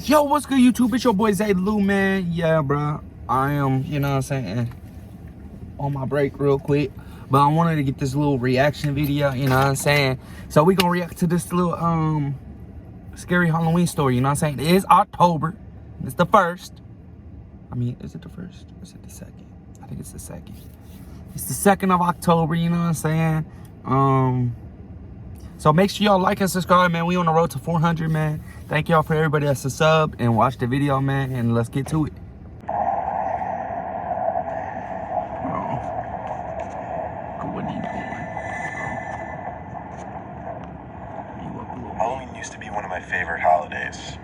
Yo, what's good, YouTube? It's your boy Zay Lou, man. Yeah, bro. I am, you know what I'm saying, on my break real quick. But I wanted to get this little reaction video, you know what I'm saying? So we gonna react to this little scary Halloween story, you know what I'm saying? It is October. It's the 1st. I mean, is it the 1st? Or is it the 2nd? I think it's the 2nd. It's the 2nd of October, you know what I'm saying? So make sure y'all like and subscribe, man. We on the road to 400, man. Thank y'all for everybody that's a sub and watch the video, man. And let's get to it. What are you doing? Halloween used to be one of my favorite holidays.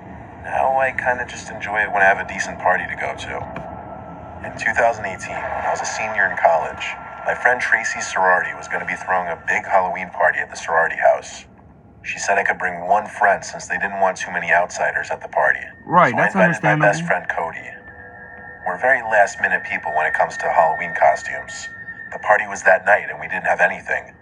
Now I kind of just enjoy it when I have a decent party to go to. In 2018, when I was a senior in college, my friend Tracy's sorority was going to be throwing a big Halloween party at the sorority house. She said I could bring one friend since they didn't want too many outsiders at the party. Right, so that's I invited understandable. my best friend Cody. We're very last-minute people when it comes to Halloween costumes. The party was that night and we didn't have anything.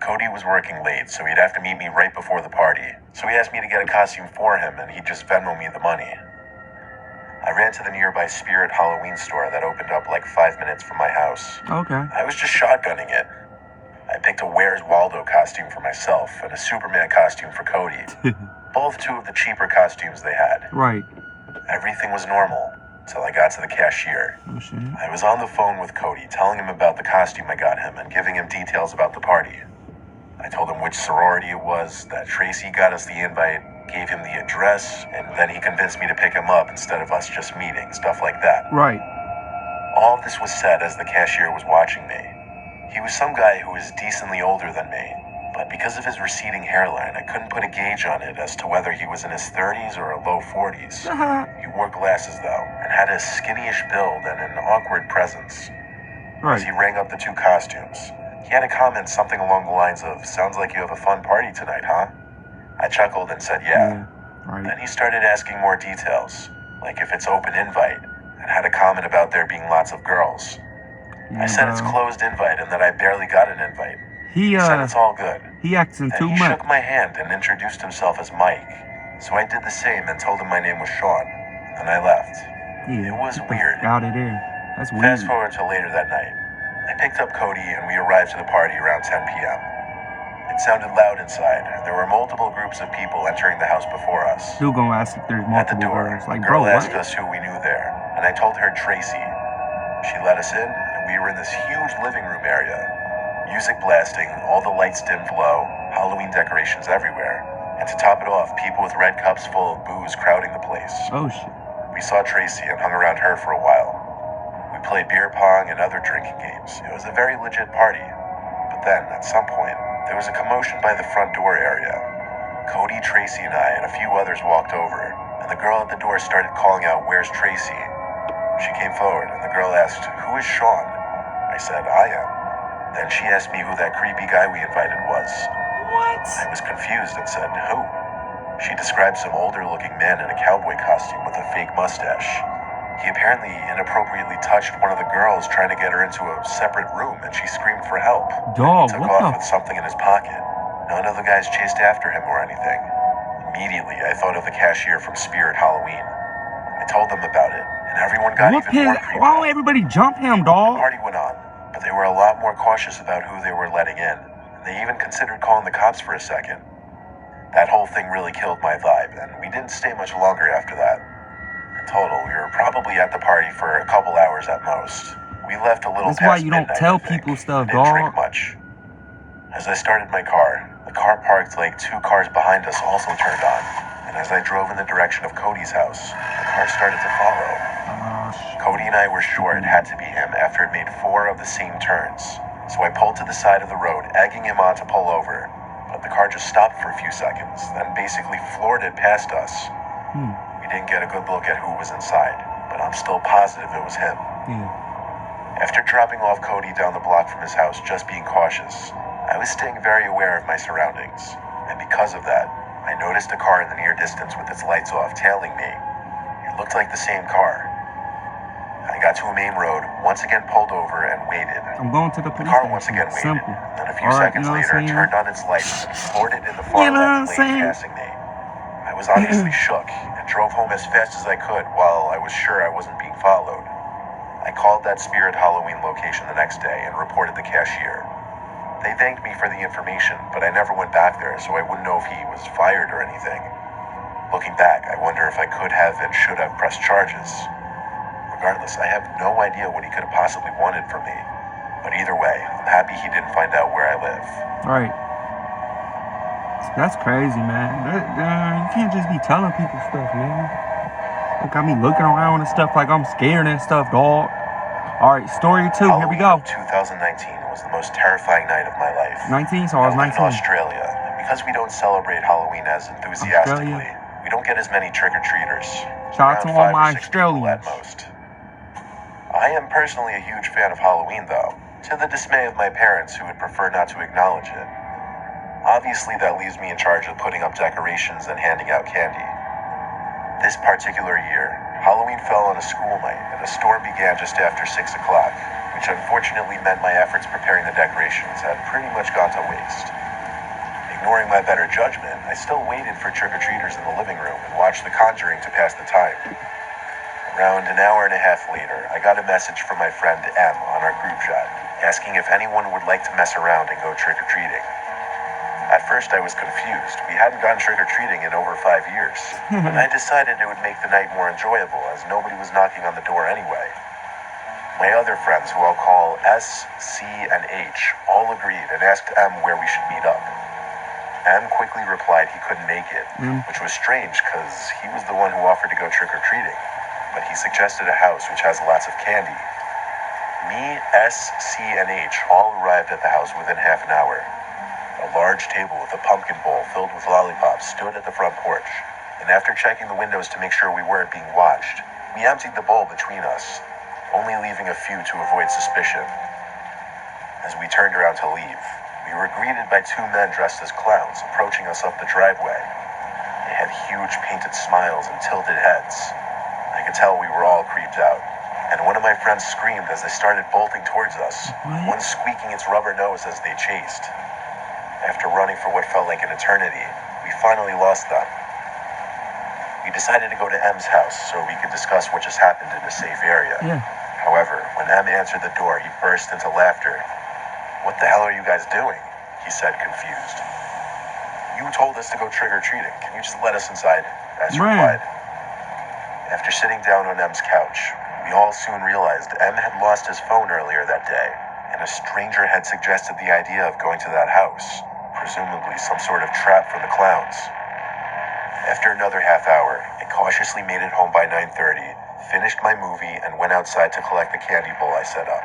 Cody was working late, so he'd have to meet me right before the party. So he asked me to get a costume for him and he'd just Venmo me the money. I ran to the nearby Spirit Halloween store that opened up like 5 minutes from my house. Okay. I was just shotgunning it. I picked a Where's Waldo costume for myself and a Superman costume for Cody. Both two of the cheaper costumes they had. Right. Everything was normal until I got to the cashier. Oh, shit. I was on the phone with Cody, telling him about the costume I got him and giving him details about the party. I told him which sorority it was, that Tracy got us the invite, gave him the address, and then he convinced me to pick him up instead of us just meeting, stuff like that. Right. All of this was said as the cashier was watching me. He was some guy who was decently older than me, but because of his receding hairline, I couldn't put a gauge on it as to whether he was in his 30s or a low 40s. He wore glasses, though, and had a skinny-ish build and an awkward presence. As he Right. rang up the two costumes, he had a comment something along the lines of, "Sounds like you have a fun party tonight, huh?" I chuckled and said, yeah. Right. Then he started asking more details, like if it's open invite, and had a comment about there being lots of girls. Yeah, I said it's bro. closed invite and that I barely got an invite. He Said it's all good. he acting Then too he much. shook my hand and introduced himself as Mike. So I did the same and told him my name was Sean. And I left. Yeah. It was Get the weird. fuck out of there. That's weird. Fast forward to later that night. I picked up Cody and we arrived to the party around 10 p.m. It sounded loud inside. There were multiple groups of people entering the house before us. Still gonna ask if there's At the multiple door, girls. the Like, girl bro, asked what? us who we knew there, and I told her Tracy. She let us in, and we were in this huge living room area. Music blasting, all the lights dimmed low, Halloween decorations everywhere. And to top it off, people with red cups full of booze crowding the place. Oh, shit. We saw Tracy and hung around her for a while. We played beer pong and other drinking games. It was a very legit party. But then, at some point, there was a commotion by the front door area. Cody, Tracy, and I, and a few others walked over, and the girl at the door started calling out, "Where's Tracy?" She came forward, and the girl asked, "Who is Sean?" I said, "I am." Then she asked me who that creepy guy we invited was. What? I was confused and said, "Who?" She described some older-looking man in a cowboy costume with a fake mustache. He apparently inappropriately touched one of the girls, trying to get her into a separate room, and she screamed for help. Dog, He took what off the? with something in his pocket. None of the guys chased after him or anything. Immediately, I thought of the cashier from Spirit Halloween. I told them about it, and everyone got Whoop even more his, creeped why out. don't everybody jump him, The dog? party went on, but they were a lot more cautious about who they were letting in. And they even considered calling the cops for a second. That whole thing really killed my vibe, and we didn't stay much longer after that. In total, we were probably at the party for a couple hours at most. We left a little That's why past you don't midnight, tell I think. people stuff, We didn't drink dog. much. As I started my car, the car parked like 2 cars behind us also turned on. And as I drove in the direction of Cody's house, the car started to follow. Cody and I were sure it had to be him after it made 4 of the same turns. So I pulled to the side of the road, egging him on to pull over. But the car just stopped for a few seconds, then basically floored it past us. We didn't get a good look at who was inside, but I'm still positive it was him. Yeah. After dropping off Cody down the block from his house, just being cautious, I was staying very aware of my surroundings. And because of that, I noticed a car in the near distance with its lights off tailing me. It looked like the same car. I got to a main road, once again pulled over and waited. I'm going to the The police car once station. again waited, Simple. and then a few Alright, seconds you know what later I'm it saying? turned on its lights and floored it in the far You know what I'm left lane saying? passing me. I was obviously shook and drove home as fast as I could while I was sure I wasn't being followed. I called that Spirit Halloween location the next day and reported the cashier. They thanked me for the information, but I never went back there, so I wouldn't know if he was fired or anything. Looking back, I wonder if I could have and should have pressed charges. Regardless, I have no idea what he could have possibly wanted from me. But either way, I'm happy he didn't find out where I live. Right. That's crazy, man. You can't just be telling people stuff, man. It got me looking around and stuff like I'm scared and stuff, dog. All right, story 2. Here we go. 2019 was the most terrifying night of my life. 19, so I was live in 19. Australia, and because we don't celebrate Halloween as enthusiastically, we don't get as many trick-or-treaters. Shout out to all my Australians. At most. I am personally a huge fan of Halloween, though, to the dismay of my parents who would prefer not to acknowledge it. Obviously, that leaves me in charge of putting up decorations and handing out candy. This particular year, Halloween fell on a school night, and a storm began just after 6 o'clock, which unfortunately meant my efforts preparing the decorations had pretty much gone to waste. Ignoring my better judgment, I still waited for trick-or-treaters in the living room and watched The Conjuring to pass the time. Around an hour and a half later, I got a message from my friend M on our group chat, asking if anyone would like to mess around and go trick-or-treating. At first, I was confused. We hadn't gone trick-or-treating in over 5 years. But I decided it would make the night more enjoyable, as nobody was knocking on the door anyway. My other friends, who I'll call S, C, and H, all agreed and asked M where we should meet up. M quickly replied he couldn't make it, which was strange, because he was the one who offered to go trick-or-treating. But he suggested a house which has lots of candy. Me, S, C, and H all arrived at the house within half an hour. A large table with a pumpkin bowl filled with lollipops stood at the front porch, and after checking the windows to make sure we weren't being watched, we emptied the bowl between us, only leaving a few to avoid suspicion. As we turned around to leave, we were greeted by 2 men dressed as clowns approaching us up the driveway. They had huge painted smiles and tilted heads. I could tell we were all creeped out, and one of my friends screamed as they started bolting towards us, one squeaking its rubber nose as they chased. After running for what felt like an eternity, we finally lost them. We decided to go to M's house so we could discuss what just happened in a safe area. However, when M answered the door, he burst into laughter. "What the hell are you guys doing?" he said, confused. "You told us to go trick-or-treating. Can you just let us inside?" as replied. After sitting down on M's couch, we all soon realized M had lost his phone earlier that day, and a stranger had suggested the idea of going to that house, presumably some sort of trap for the clowns. After another half hour, I cautiously made it home by 9:30, finished my movie, and went outside to collect the candy bowl I set up.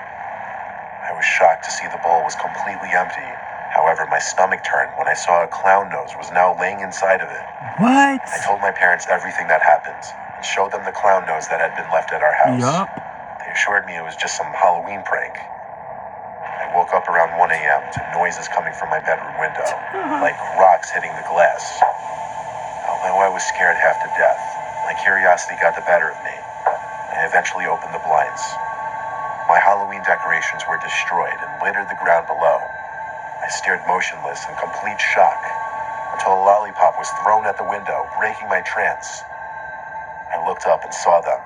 I was shocked to see the bowl was completely empty. However, my stomach turned when I saw a clown nose was now laying inside of it. What? I told my parents everything that happened, and showed them the clown nose that had been left at our house. They assured me it was just some Halloween prank. I woke up around 1 a.m. to noises coming from my bedroom window, like rocks hitting the glass. Although I was scared half to death, my curiosity got the better of me. I eventually opened the blinds. My Halloween decorations were destroyed and littered the ground below. I stared motionless in complete shock until a lollipop was thrown at the window, breaking my trance. I looked up and saw them,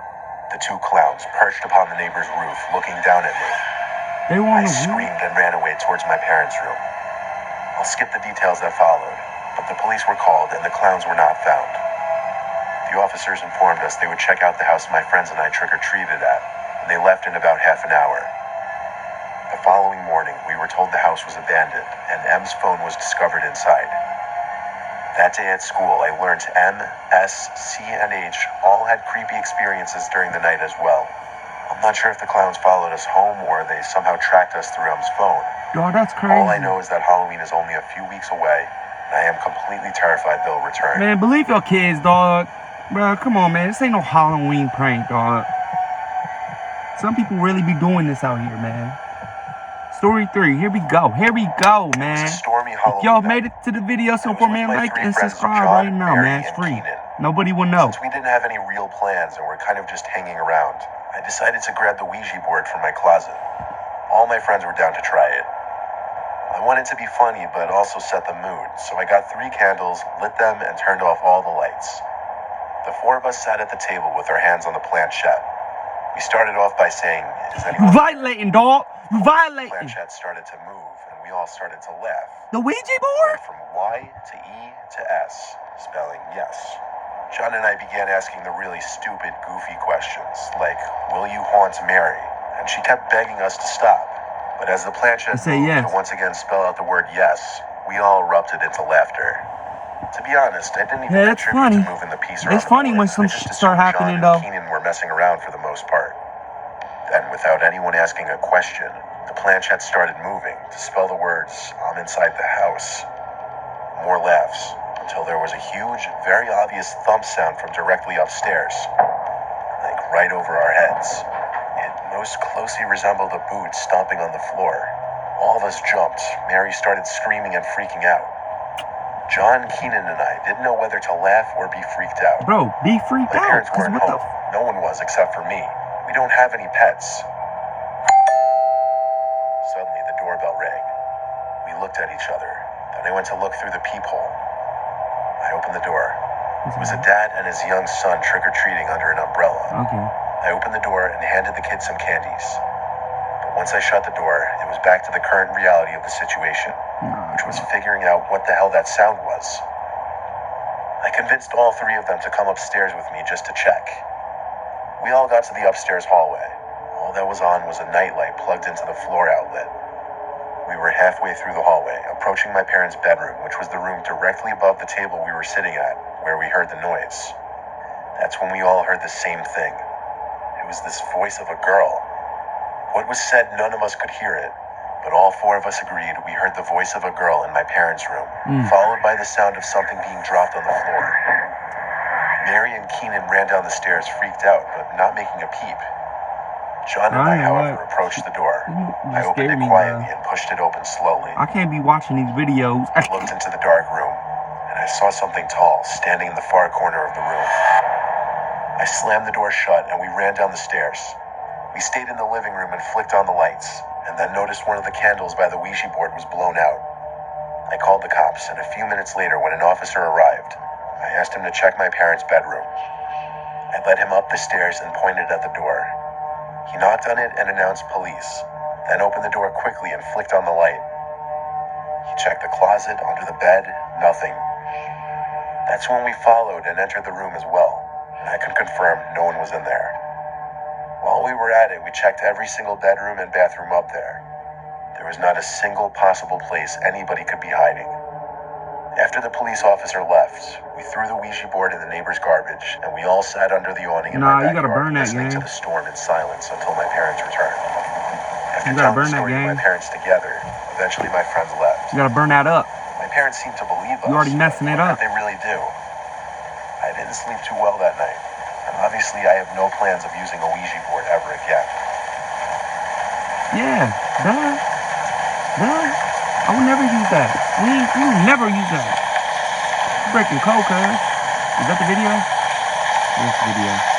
the 2 clowns perched upon the neighbor's roof, looking down at me. I screamed and ran away towards my parents' room. I'll skip the details that followed, but the police were called and the clowns were not found. The officers informed us they would check out the house my friends and I trick-or-treated at, and they left in about half an hour. The following morning, we were told the house was abandoned, and M's phone was discovered inside. That day at school, I learned M, S, C, and H all had creepy experiences during the night as well. I'm not sure if the clowns followed us home or they somehow tracked us through M's phone. Yo, that's crazy. All I know is that Halloween is only a few weeks away, and I am completely terrified they'll return. Man, believe your kids, dog. Bro, come on, man. This ain't no Halloween prank, dog. Some people really be doing this out here, man. Story 3. Here we go. Here we go, man. It was a stormy Halloween If y'all night. made it to the video so I was far, with man, my like 3 and friends, subscribe John, right now, Mary, man. It's and free. Keenan. Nobody will know. Since we didn't have any real plans and were kind of just hanging around, I decided to grab the Ouija board from my closet. All my friends were down to try it. I wanted to be funny, but also set the mood, so I got 3 candles, lit them, and turned off all the lights. The 4 of us sat at the table with our hands on the planchette. We started off by saying, "Is You anyone..." violating, dog. You The violating. planchette started to move, and we all started to laugh. The Ouija Went board? from Y to E to S, spelling yes. John and I began asking the really stupid, goofy questions, like, "Will you haunt Mary?" And she kept begging us to stop. But as the planchette Say moved yes. to once again spell out the word yes, we all erupted into laughter. To be honest, I didn't even Yeah, that's contribute funny. to moving the piece around It's the funny board. when some I just shit start assumed happening, John though. and Keenan were messing around for the most part. Then, without anyone asking a question, the planchette started moving to spell the words, "I'm inside the house." More laughs, until there was a huge, very obvious thump sound from directly upstairs, like right over our heads. It most closely resembled a boot stomping on the floor. All of us jumped. Mary started screaming and freaking out. John, Keenan, and I didn't know whether to laugh or be freaked out. Bro, be freaked My out. parents Cause weren't what the home. No one was except for me. We don't have any pets. Suddenly, the doorbell rang. We looked at each other. Then I went to look through the peephole. I opened the door. It was a dad and his young son trick-or-treating under an umbrella. Okay. I opened the door and handed the kids some candies. But once I shut the door, it was back to the current reality of the situation, which was figuring out what the hell that sound was. I convinced all 3 of them to come upstairs with me just to check. We all got to the upstairs hallway. All that was on was a nightlight plugged into the floor outlet. We were halfway through the hallway, approaching my parents' bedroom, which was the room directly above the table we were sitting at, where we heard the noise. That's when we all heard the same thing. It was this voice of a girl. What was said, none of us could hear it, but all 4 of us agreed we heard the voice of a girl in my parents' room, followed by the sound of something being dropped on the floor. Mary and Keenan ran down the stairs, freaked out, but not making a peep. John and I, however, approached the door. I opened it quietly and pushed it open slowly. I can't be watching these videos. I looked into the dark room, and I saw something tall standing in the far corner of the room. I slammed the door shut, and we ran down the stairs. We stayed in the living room and flicked on the lights, and then noticed one of the candles by the Ouija board was blown out. I called the cops, and a few minutes later, when an officer arrived, I asked him to check my parents' bedroom. I led him up the stairs and pointed at the door. He knocked on it and announced police, then opened the door quickly and flicked on the light. He checked the closet, under the bed, nothing. That's when we followed and entered the room as well, and I could confirm no one was in there. While we were at it, we checked every single bedroom and bathroom up there. There was not a single possible place anybody could be hiding. After the police officer left, we threw the Ouija board in the neighbor's garbage, and we all sat under the awning in my Nah, you gotta backyard, burn that, listening to gang. the storm in silence until my parents returned. After You gotta telling burn the that, story to gang. my parents together, eventually my friends left. You gotta burn that up. My parents seemed to believe us. You already messing it but up. what could they really do? I didn't sleep too well that night, and obviously I have no plans of using a Ouija board ever again. Yeah, duh. I would never use that. We would never use that. Breaking code, cuz. Is that the video? Yes, video.